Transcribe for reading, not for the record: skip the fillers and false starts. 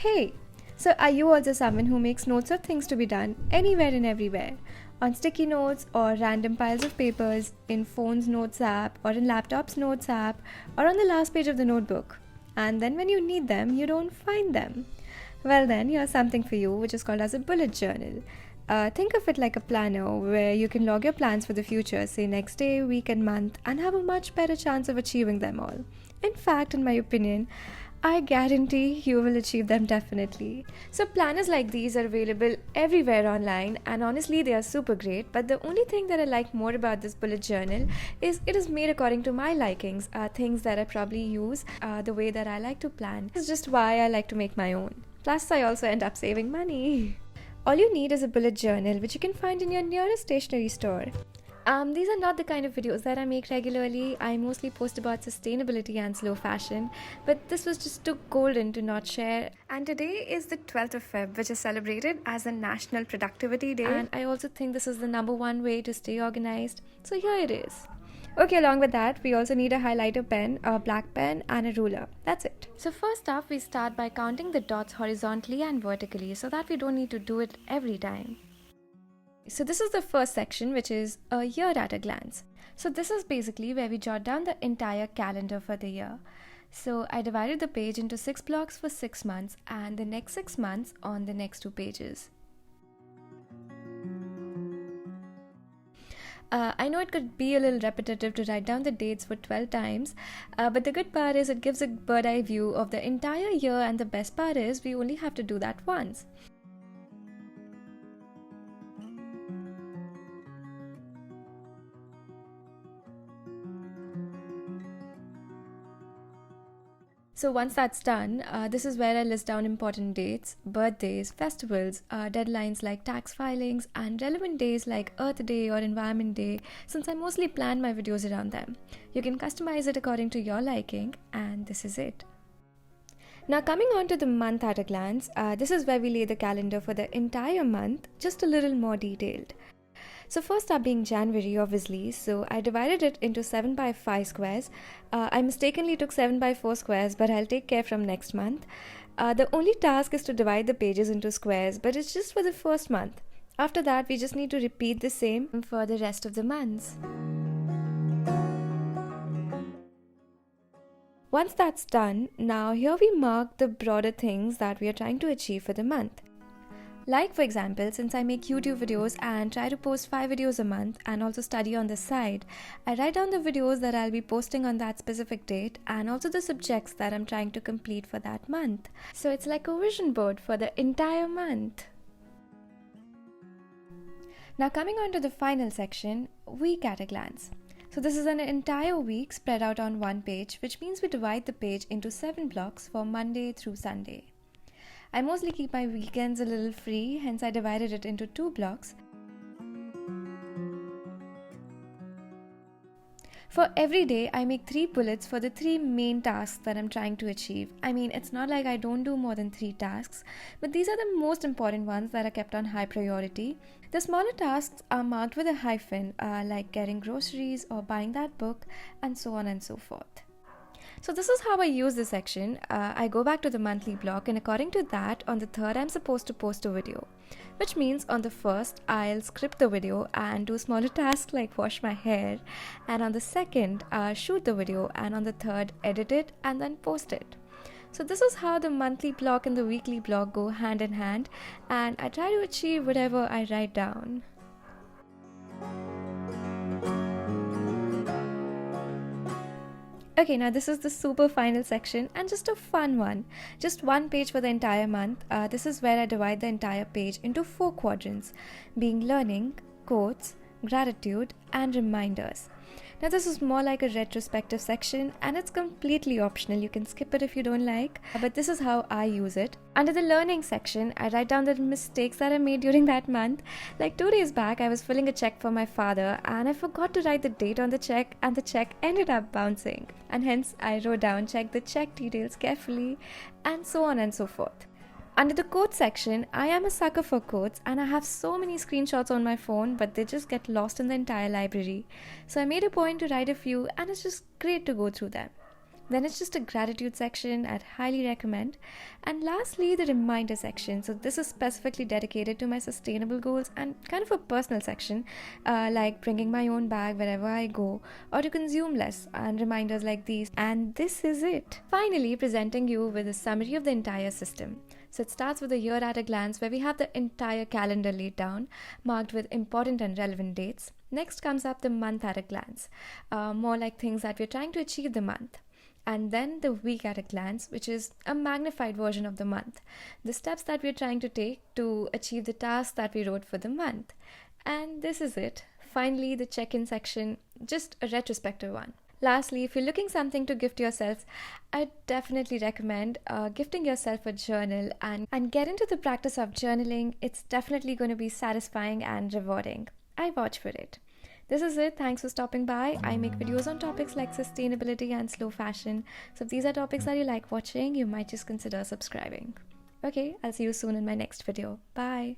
Hey, so are you also someone who makes notes of things to be done anywhere and everywhere? On sticky notes or random piles of papers, in phone's notes app or in laptop's notes app or on the last page of the notebook. And then when you need them, you don't find them. Well then, here's something for you which is called as a bullet journal. Think of it like a planner where you can log your plans for the future, say next day, week and month, and have a much better chance of achieving them all. In fact, in my opinion, I guarantee you will achieve them definitely. So planners like these are available everywhere online, and honestly they are super great, but the only thing that I like more about this bullet journal is it is made according to my likings, things that I probably use, the way that I like to plan. This is just why I like to make my own. Plus I also end up saving money. All you need is a bullet journal which you can find in your nearest stationery store. These are not the kind of videos that I make regularly. I mostly post about sustainability and slow fashion, but this was just too golden to not share. And today is the 12th of Feb, which is celebrated as a National Productivity Day. And I also think this is the #1 way to stay organized. So here it is. Okay, along with that, we also need a highlighter pen, a black pen, and a ruler. That's it. So first off, we start by counting the dots horizontally and vertically so that we don't need to do it every time. So this is the first section, which is a year at a glance. So this is basically where we jot down the entire calendar for the year. So I divided the page into 6 blocks for 6 months and the next 6 months on the next 2 pages. I know it could be a little repetitive to write down the dates for 12 times, but the good part is it gives a bird's eye view of the entire year, and the best part is we only have to do that once. So once that's done, this is where I list down important dates, birthdays, festivals, deadlines like tax filings, and relevant days like Earth Day or Environment Day, since I mostly plan my videos around them. You can customize it according to your liking, and this is it. Now coming on to the month at a glance, this is where we lay the calendar for the entire month, just a little more detailed. So first up being January, obviously, so I divided it into 7 by 5 squares. I mistakenly took 7 by 4 squares, but I'll take care from next month. The only task is to divide the pages into squares, but it's just for the first month. After that, we just need to repeat the same for the rest of the months. Once that's done, now here we mark the broader things that we are trying to achieve for the month. Like for example, since I make YouTube videos and try to post 5 videos a month and also study on the side, I write down the videos that I'll be posting on that specific date and also the subjects that I'm trying to complete for that month. So it's like a vision board for the entire month. Now coming on to the final section, week at a glance. So this is an entire week spread out on one page, which means we divide the page into 7 blocks for Monday through Sunday. I mostly keep my weekends a little free, hence I divided it into 2 blocks. For every day, I make 3 bullets for the 3 main tasks that I'm trying to achieve. I mean, it's not like I don't do more than 3 tasks, but these are the most important ones that are kept on high priority. The smaller tasks are marked with a hyphen, like getting groceries or buying that book, and so on and so forth. So this is how I use this section. I go back to the monthly block, and according to that, on the 3rd I'm supposed to post a video, which means on the 1st I'll script the video and do smaller tasks like wash my hair, and on the 2nd shoot the video, and on the 3rd edit it and then post it. So this is how the monthly block and the weekly block go hand in hand, and I try to achieve whatever I write down. Okay, now this is the super final section and just a fun one. Just 1 page for the entire month. This is where I divide the entire page into 4 quadrants, being learning, quotes, gratitude, and reminders. Now this is more like a retrospective section and it's completely optional. You can skip it if you don't like, but this is how I use it. Under the learning section, I write down the mistakes that I made during that month. Like 2 days back, I was filling a check for my father and I forgot to write the date on the check and the check ended up bouncing. And hence I wrote down, check the check details carefully, and so on and so forth. Under the quotes section, I am a sucker for quotes and I have so many screenshots on my phone, but they just get lost in the entire library. So I made a point to write a few and it's just great to go through them. Then it's just a gratitude section I'd highly recommend. And lastly, the reminder section. So this is specifically dedicated to my sustainable goals and kind of a personal section, like bringing my own bag wherever I go or to consume less and reminders like these. And this is it. Finally, presenting you with a summary of the entire system. So it starts with a year at a glance where we have the entire calendar laid down, marked with important and relevant dates. Next comes up the month at a glance, more like things that we're trying to achieve the month. And then the week at a glance, which is a magnified version of the month, the steps that we're trying to take to achieve the tasks that we wrote for the month. And this is it. Finally, the check-in section, just a retrospective one. Lastly, if you're looking something to gift yourself, I definitely recommend gifting yourself a journal and get into the practice of journaling. It's definitely going to be satisfying and rewarding. I vouch for it. This is it. Thanks for stopping by. I make videos on topics like sustainability and slow fashion. So if these are topics that you like watching, you might just consider subscribing. Okay, I'll see you soon in my next video. Bye.